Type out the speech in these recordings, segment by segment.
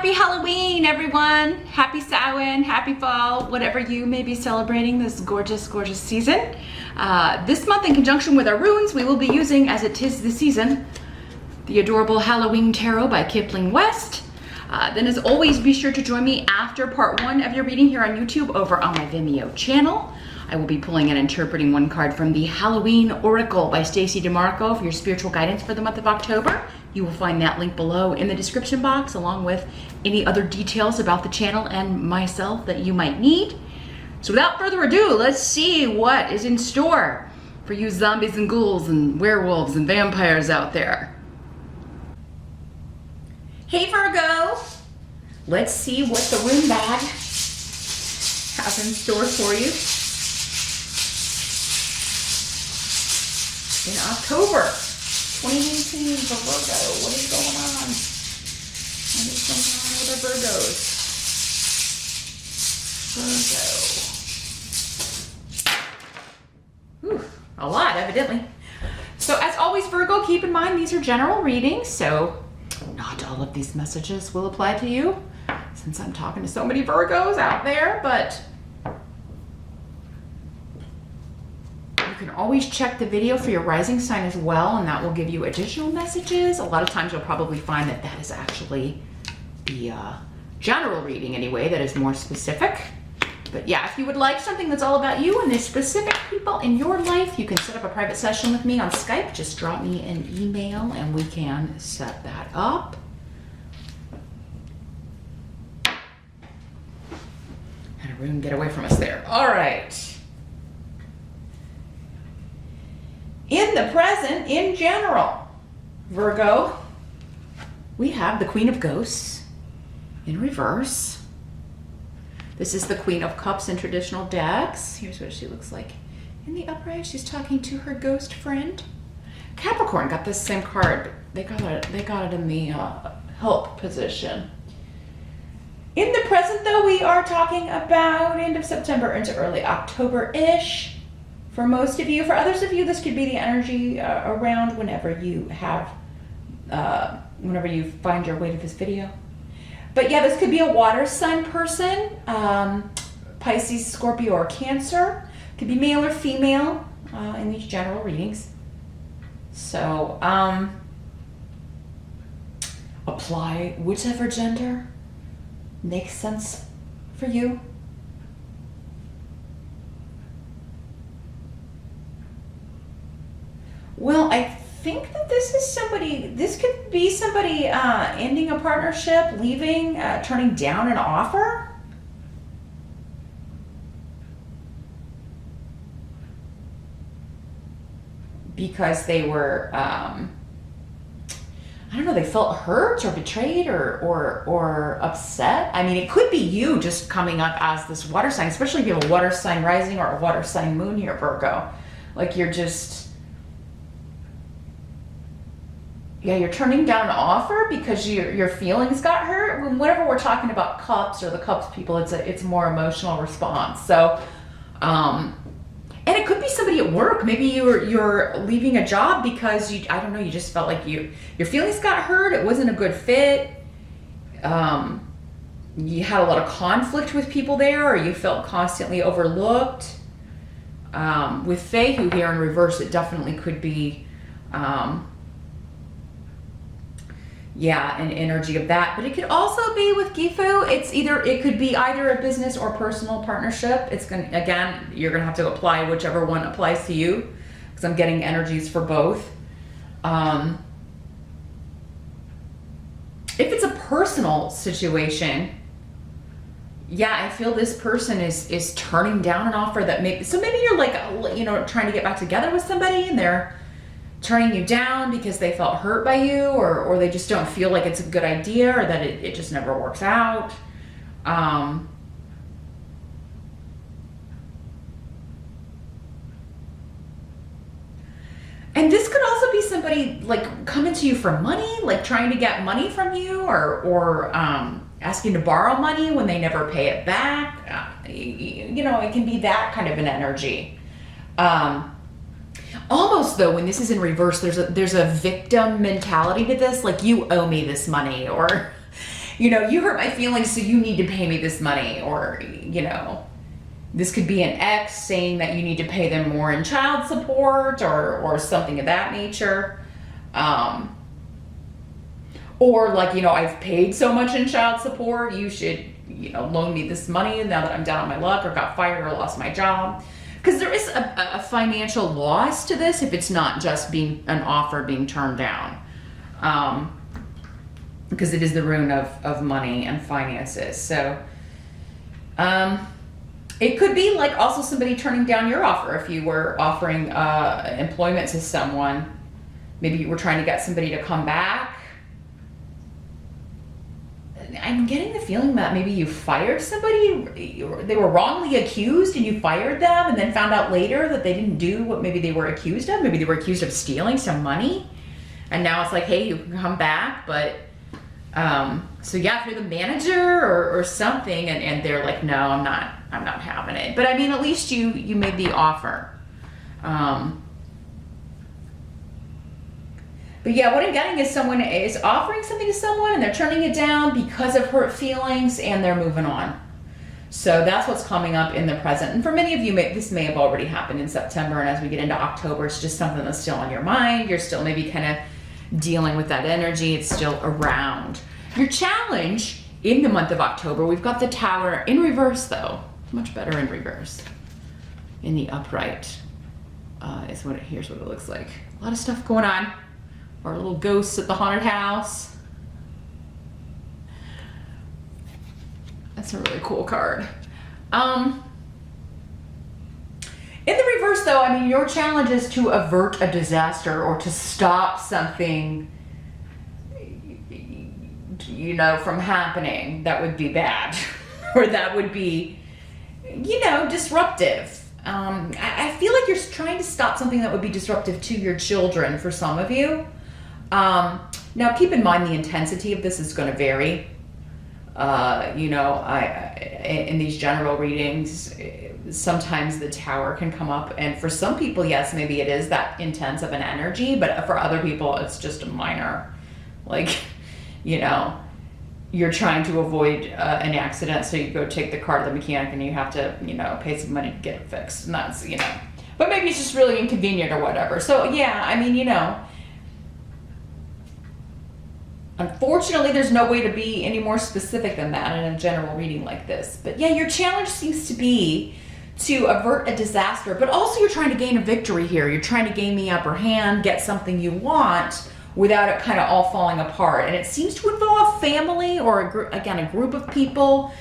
Happy Halloween, everyone. Happy Samhain, happy fall, whatever you may be celebrating this gorgeous, gorgeous season. This month, in conjunction with our runes, we will be using, as it is the season, the adorable Halloween Tarot by Kipling West. Then as always, be sure to join me after part 1 of your reading here on YouTube over on my Vimeo channel. I will be pulling and interpreting one card from the Halloween Oracle by Stacey Demarco for your spiritual guidance for the month of October. You will find that link below in the description box, along with any other details about the channel and myself that you might need. So without further ado, let's see what is in store for you zombies and ghouls and werewolves and vampires out there. Hey Virgo, let's see what the rune bag has in store for you in October 2018 for Virgo. What is going on? What is going on with our Virgos? Virgo. Ooh, a lot, evidently. So as always, Virgo, keep in mind these are general readings, so not all of these messages will apply to you, since I'm talking to so many Virgos out there, but you can always check the video for your rising sign as well, and that will give you additional messages. A lot of times you'll probably find that that is actually the general reading anyway, that is more specific. But yeah, if you would like something that's all about you and the specific people in your life, you can set up a private session with me on Skype. Just drop me an email and we can set that up. Had a rune get away from us there. All right. In the present, in general, Virgo, we have the Queen of Ghosts in reverse. This is the Queen of Cups in traditional decks. Here's what she looks like. In the upright, she's talking to her ghost friend. Capricorn got this same card. They got it in the help position. In the present, though, we are talking about end of September into early October-ish. For most of you, for others of you, this could be the energy around whenever you have, whenever you find your way to this video. But yeah, this could be a water sign person, Pisces, Scorpio, or Cancer. Could be male or female in these general readings. So apply whichever gender makes sense for you. Well, I think that this could be somebody ending a partnership, leaving, turning down an offer. Because they were, I don't know, they felt hurt or betrayed or upset. I mean, it could be you just coming up as this water sign, especially if you have a water sign rising or a water sign moon here, Virgo. Like you're just... yeah, you're turning down an offer because your feelings got hurt. Whenever we're talking about cups or the cups people, it's a more emotional response. So, and it could be somebody at work. Maybe you're leaving a job because I don't know, you just felt like your feelings got hurt. It wasn't a good fit. You had a lot of conflict with people there, or you felt constantly overlooked. With Fehu here in reverse, it definitely could be. Yeah, an energy of that, but it could also be with Gifu. It could be either a business or personal partnership. You're gonna have to apply whichever one applies to you, because I'm getting energies for both. If it's a personal situation, yeah, I feel this person is turning down an offer that maybe you're like, trying to get back together with somebody and they're turning you down because they felt hurt by you, or they just don't feel like it's a good idea, or that it just never works out. And this could also be somebody like coming to you for money, like trying to get money from you, or asking to borrow money when they never pay it back. It can be that kind of an energy. Almost though, when this is in reverse, there's a victim mentality to this, like you owe me this money, or you know, you hurt my feelings, so you need to pay me this money. Or, you know, this could be an ex saying that you need to pay them more in child support or something of that nature. Or like, you know, I've paid so much in child support, you should, you know, loan me this money now that I'm down on my luck or got fired or lost my job. Because there is a financial loss to this if it's not just being an offer being turned down. Because it is the rune of money and finances. So it could be like also somebody turning down your offer if you were offering employment to someone. Maybe you were trying to get somebody to come back. I'm getting the feeling that maybe you fired somebody, they were wrongly accused and you fired them and then found out later that they didn't do what maybe they were accused of. Maybe they were accused of stealing some money. And now it's like, hey, you can come back. But, so yeah, if you're the manager or something and they're like, no, I'm not having it. But I mean, at least you made the offer. But yeah, what I'm getting is someone is offering something to someone and they're turning it down because of hurt feelings and they're moving on. So that's what's coming up in the present. And for many of you, this may have already happened in September. And as we get into October, it's just something that's still on your mind. You're still maybe kind of dealing with that energy. It's still around. Your challenge in the month of October, we've got the Tower in reverse though. Much better in reverse. In the upright here's what it looks like. A lot of stuff going on. Our little ghosts at the haunted house. That's a really cool card. In the reverse though, I mean, your challenge is to avert a disaster or to stop something, you know, from happening that would be bad or that would be, you know, disruptive. I feel like you're trying to stop something that would be disruptive to your children for some of you. Now keep in mind the intensity of this is going to vary. You know, in these general readings, sometimes the Tower can come up, and for some people, yes, maybe it is that intense of an energy, but for other people, it's just a minor, like, you know, you're trying to avoid an accident, so you go take the car to the mechanic and you have to, you know, pay some money to get it fixed, and that's, you know, but maybe it's just really inconvenient or whatever. So yeah, I mean, you know, unfortunately, there's no way to be any more specific than that in a general reading like this. But yeah, your challenge seems to be to avert a disaster, but also you're trying to gain a victory here. You're trying to gain the upper hand, get something you want without it kind of all falling apart. And it seems to involve family or, a group of people,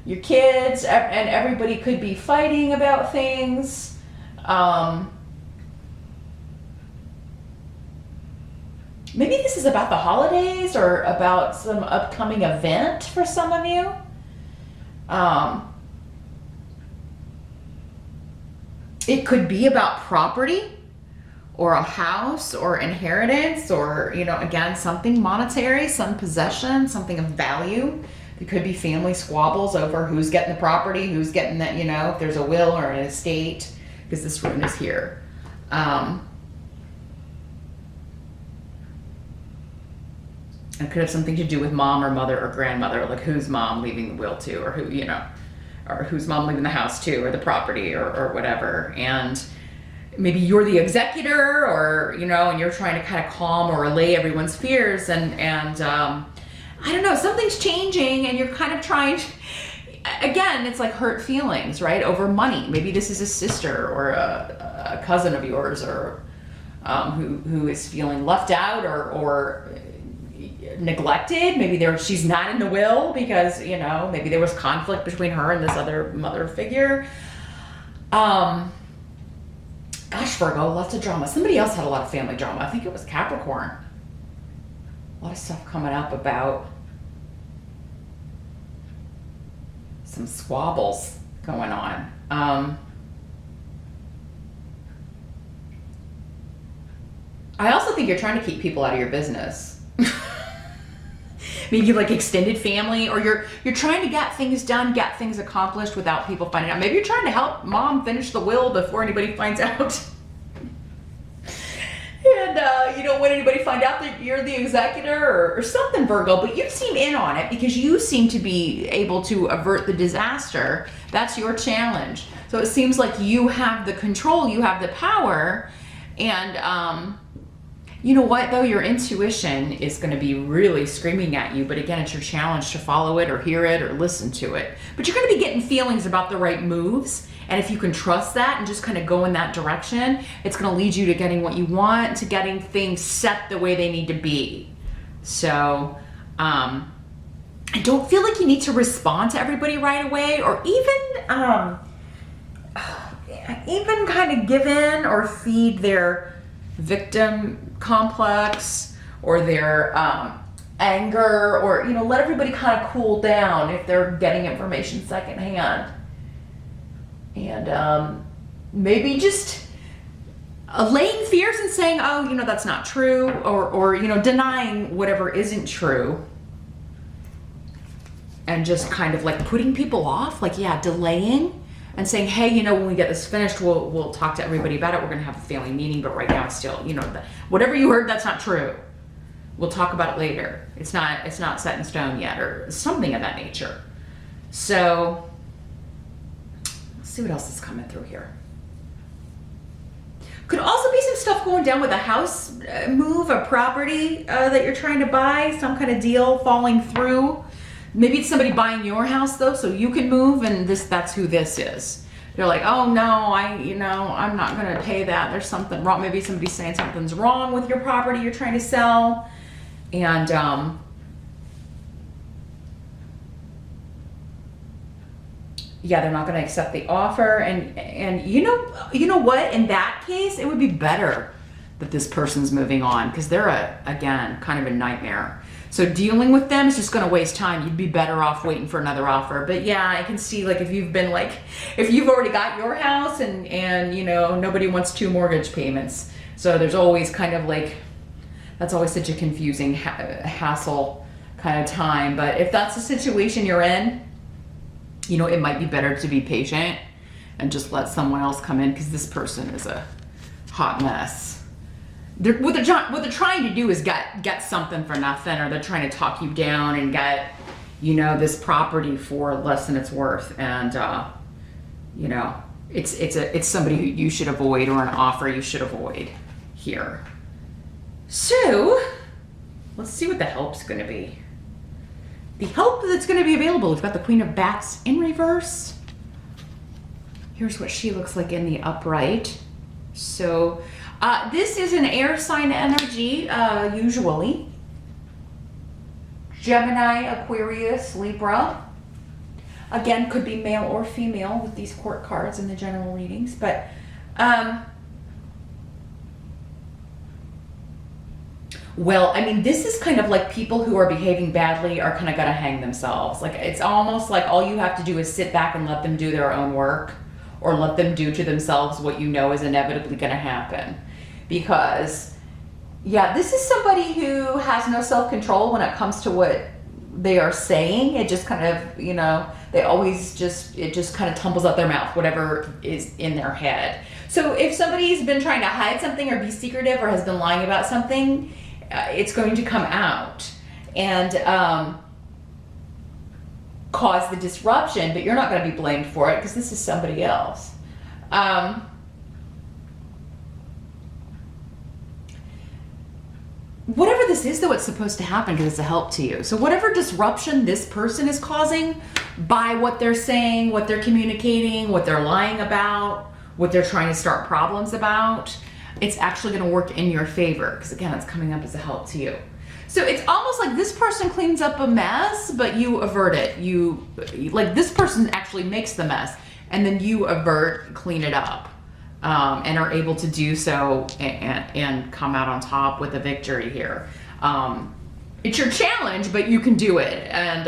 your kids, and everybody could be fighting about things. Maybe this is about the holidays or about some upcoming event for some of you. It could be about property or a house or inheritance or, you know, again, something monetary, some possession, something of value. It could be family squabbles over who's getting the property, who's getting that, you know, if there's a will or an estate, because this rune is here. It could have something to do with mom or mother or grandmother, like who's mom leaving the will to, or who, you know, or who's mom leaving the house to, or the property, or whatever. And maybe you're the executor, or, you know, and you're trying to kind of calm or allay everyone's fears. And I don't know, something's changing and you're kind of trying, again, it's like hurt feelings, right? Over money. Maybe this is a sister or a cousin of yours, or who is feeling left out or neglected. Maybe she's not in the will because, you know, maybe there was conflict between her and this other mother figure. Gosh, Virgo, lots of drama. Somebody else had a lot of family drama. I think it was Capricorn. A lot of stuff coming up about some squabbles going on. I also think you're trying to keep people out of your business. Maybe like extended family, or you're trying to get things done, get things accomplished without people finding out. Maybe you're trying to help mom finish the will before anybody finds out. You you don't want anybody to find out that you're the executor or something, Virgo, but you seem in on it because you seem to be able to avert the disaster. That's your challenge. So it seems like you have the control, you have the power, and you know what though, your intuition is going to be really screaming at you, but again, it's your challenge to follow it or hear it or listen to it. But you're going to be getting feelings about the right moves, and if you can trust that and just kind of go in that direction, it's going to lead you to getting what you want, to getting things set the way they need to be. So I don't feel like you need to respond to everybody right away, or even kind of give in or feed their victim complex or their anger, or let everybody kind of cool down if they're getting information secondhand, and maybe just allaying fears and saying, oh, that's not true, or denying whatever isn't true, and just kind of like putting people off, like delaying and saying, hey, when we get this finished, we'll talk to everybody about it. We're going to have a family meeting, but right now it's still, whatever you heard, that's not true. We'll talk about it later. It's not set in stone yet, or something of that nature. So let's see what else is coming through here. Could also be some stuff going down with a house move, a property that you're trying to buy, some kind of deal falling through. Maybe it's somebody buying your house though, so you can move, and that's who this is. They're like, oh no, I'm not gonna pay that. There's something wrong. Maybe somebody's saying something's wrong with your property you're trying to sell. And they're not gonna accept the offer. And you know what? In that case, it would be better that this person's moving on, because they're again kind of a nightmare. So dealing with them is just going to waste time. You'd be better off waiting for another offer. But yeah, I can see, like, if you've already got your house and nobody wants 2 mortgage payments. So there's always kind of like, that's always such a confusing hassle kind of time. But if that's the situation you're in, it might be better to be patient and just let someone else come in, because this person is a hot mess. What they're trying to do is get something for nothing, or they're trying to talk you down and get, this property for less than it's worth. And, it's somebody who you should avoid, or an offer you should avoid here. So let's see what the help's going to be. The help that's going to be available, we've got the Queen of Bats in reverse. Here's what she looks like in the upright. So this is an air sign energy, usually. Gemini, Aquarius, Libra. Again, could be male or female with these court cards in the general readings. But this is kind of like people who are behaving badly are kind of gonna hang themselves. Like, it's almost like all you have to do is sit back and let them do their own work, or let them do to themselves what is inevitably gonna happen. Because, this is somebody who has no self-control when it comes to what they are saying. It just kind of, it just kind of tumbles out their mouth, whatever is in their head. So if somebody's been trying to hide something or be secretive, or has been lying about something, it's going to come out and cause the disruption, but you're not going to be blamed for it, because this is somebody else. Whatever this is, though, it's supposed to happen because it's a help to you. So whatever disruption this person is causing by what they're saying, what they're communicating, what they're lying about, what they're trying to start problems about, it's actually going to work in your favor, because again, it's coming up as a help to you. So it's almost like this person cleans up a mess, but you avert it. This person actually makes the mess, and then you clean it up. And are able to do so and come out on top with a victory here. It's your challenge, but you can do it. And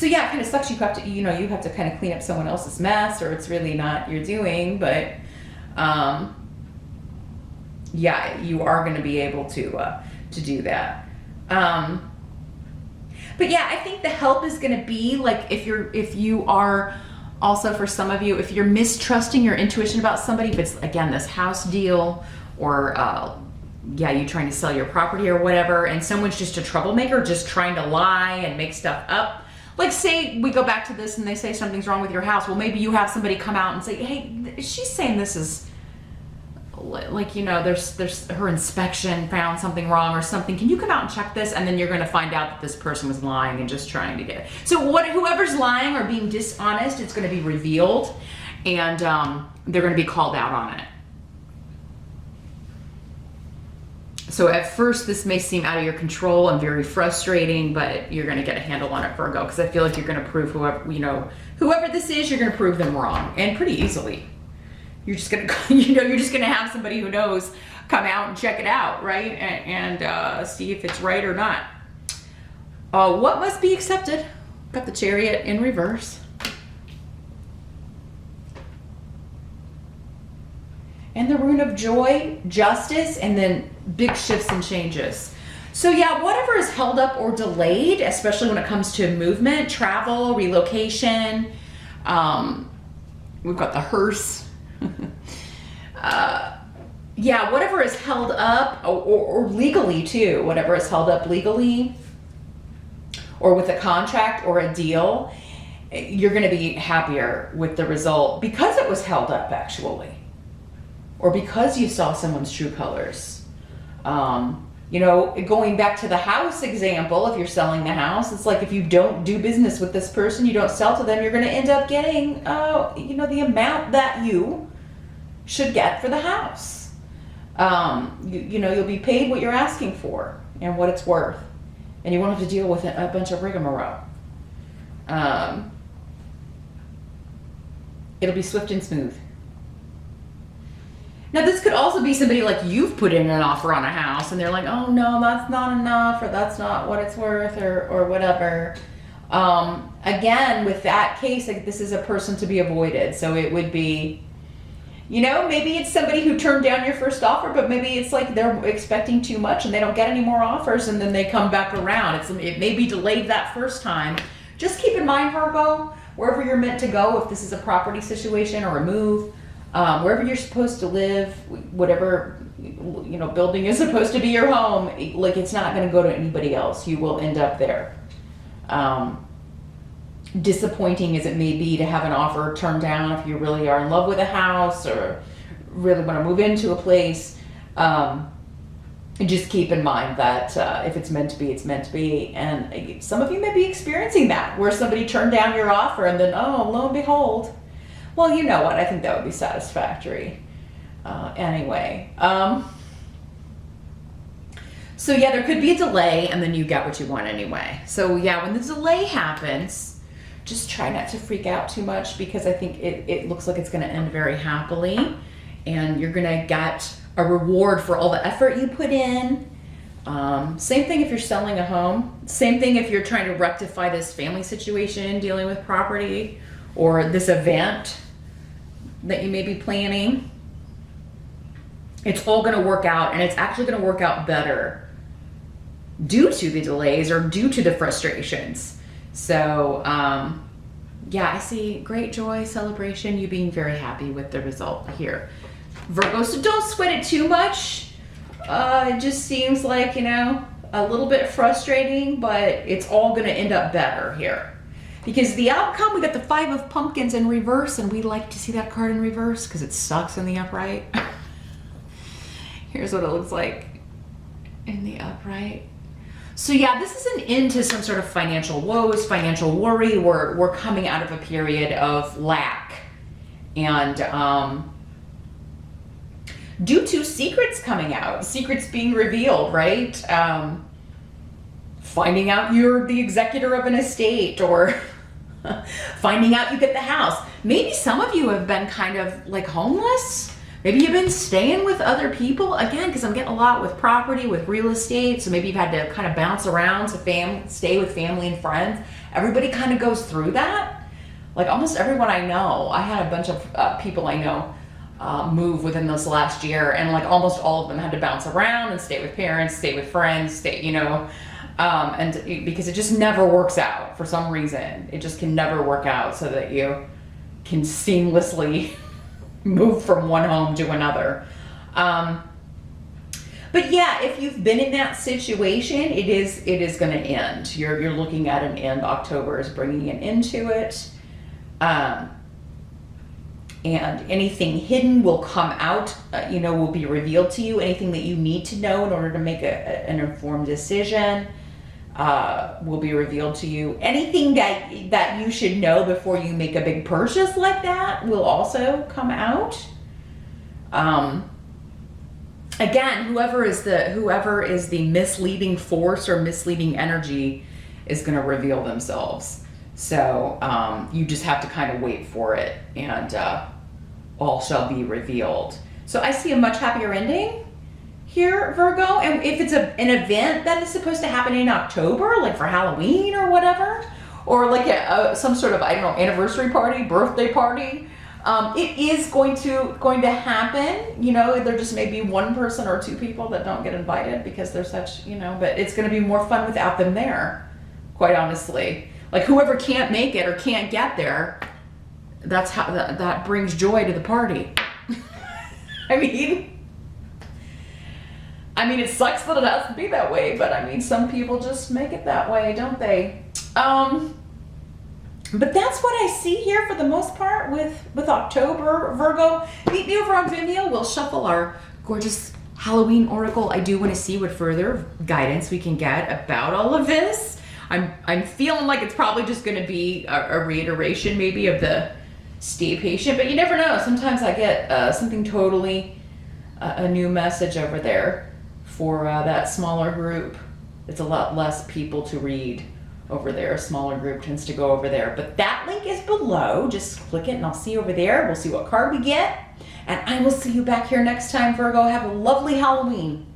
it kind of sucks. You have to kind of clean up someone else's mess, or it's really not your doing. But you are going to be able to do that. But I think the help is going to be like if you are Also, for some of you, if you're mistrusting your intuition about somebody, if it's, again, this house deal or, yeah, you trying to sell your property or whatever, and someone's just a troublemaker, just trying to lie and make stuff up. Like, say we go back to this and they say something's wrong with your house. Well, maybe you have somebody come out and say, hey, she's saying this is, like, you know, there's her inspection found something wrong or something. Can you come out and check this? And then you're going to find out that this person was lying and just trying to get it. So whoever's lying or being dishonest, it's going to be revealed, and they're going to be called out on it. So at first, this may seem out of your control and very frustrating, but you're going to get a handle on it, Virgo, because I feel like you're going to prove whoever this is, you're going to prove them wrong, and pretty easily. You're just gonna, you're just gonna have somebody who knows come out and check it out, right? And see if it's right or not. What must be accepted? Got the Chariot in reverse. And the Rune of Joy, Justice, and then big shifts and changes. So yeah, whatever is held up or delayed, especially when it comes to movement, travel, relocation. We've got the hearse. Yeah, whatever is held up, or legally too, whatever is held up legally, or with a contract or a deal, you're going to be happier with the result because it was held up, actually, or because you saw someone's true colors. You know, going back to the house example, if you're selling the house, it's like if you don't do business with this person, you don't sell to them, you're going to end up getting, you know, the amount that you should get for the house. You know, you'll be paid what you're asking for and what it's worth, and you won't have to deal with a bunch of rigmarole. It'll be swift and smooth. Now, this could also be somebody like you've put in an offer on a house and they're like, oh no, that's not enough, or that's not what it's worth, or whatever. Again, with that case, like, this is a person to be avoided. So it would be, you know, maybe it's somebody who turned down your first offer, but maybe it's like they're expecting too much and they don't get any more offers, and then they come back around. It may be delayed that first time. Just keep in mind, Virgo, wherever you're meant to go, if this is a property situation or a move, wherever you're supposed to live, whatever, you know, building is supposed to be your home, like, it's not going to go to anybody else. You will end up there. Disappointing as it may be to have an offer turned down if you really are in love with a house or really want to move into a place, just keep in mind that if it's meant to be, it's meant to be. And some of you may be experiencing that, where somebody turned down your offer and then, oh, lo and behold. Well, you know what? I think that would be satisfactory anyway. So yeah, there could be a delay and then you get what you want anyway. So yeah, when the delay happens, just try not to freak out too much, because I think it looks like it's going to end very happily, and you're going to get a reward for all the effort you put in. Same thing if you're selling a home. Same thing if you're trying to rectify this family situation, dealing with property, or this event that you may be planning. It's all going to work out, and it's actually going to work out better due to the delays or due to the frustrations. So, yeah, I see great joy, celebration, you being very happy with the result here, Virgo. So don't sweat it too much. It just seems like, you know, a little bit frustrating, but it's all going to end up better here. Because the outcome, we got the Five of Pumpkins in reverse, and we like to see that card in reverse because it sucks in the upright. Here's what it looks like in the upright. So yeah, this is an end to some sort of financial woes, financial worry. We're coming out of a period of lack, and due to secrets coming out, secrets being revealed, right? Finding out you're the executor of an estate, or finding out you get the house. Maybe some of you have been kind of like homeless. Maybe you've been staying with other people, again, because I'm getting a lot with property, with real estate. So maybe you've had to kind of bounce around to stay with family and friends. Everybody kind of goes through that. Like almost everyone I know, I had a bunch of people I know move within this last year, and like almost all of them had to bounce around and stay with parents, stay with friends, you know, and because it just never works out for some reason. It just can never work out so that you can seamlessly move from one home to another. But yeah, if you've been in that situation, it is going to end. You're looking at an end. October is bringing an end to it. And anything hidden will come out, will be revealed to you. Anything that you need to know in order to make an informed decision will be revealed to you. Anything that you should know before you make a big purchase like that will also come out. Again, whoever is the misleading force or misleading energy is going to reveal themselves. So you just have to kind of wait for it, and all shall be revealed. So I see a much happier ending here, Virgo. And if it's an event that is supposed to happen in October, like for Halloween or whatever, or like some sort of, I don't know, anniversary party, birthday party, it is going to happen. There just may be one person or two people that don't get invited because they're such, but it's going to be more fun without them there, quite honestly. Like whoever can't make it or can't get there, that's how that brings joy to the party. I mean, it sucks that it has to be that way, but some people just make it that way, don't they? But that's what I see here for the most part with October, Virgo. Meet me over on Vimeo. We'll shuffle our gorgeous Halloween oracle. I do want to see what further guidance we can get about all of this. I'm feeling like it's probably just going to be a reiteration maybe of the stay patient, but you never know. Sometimes I get something totally a new message over there for that smaller group. It's a lot less people to read over there. A smaller group tends to go over there, but that link is below. Just click it and I'll see you over there. We'll see what card we get, and I will see you back here next time, Virgo. Have a lovely Halloween.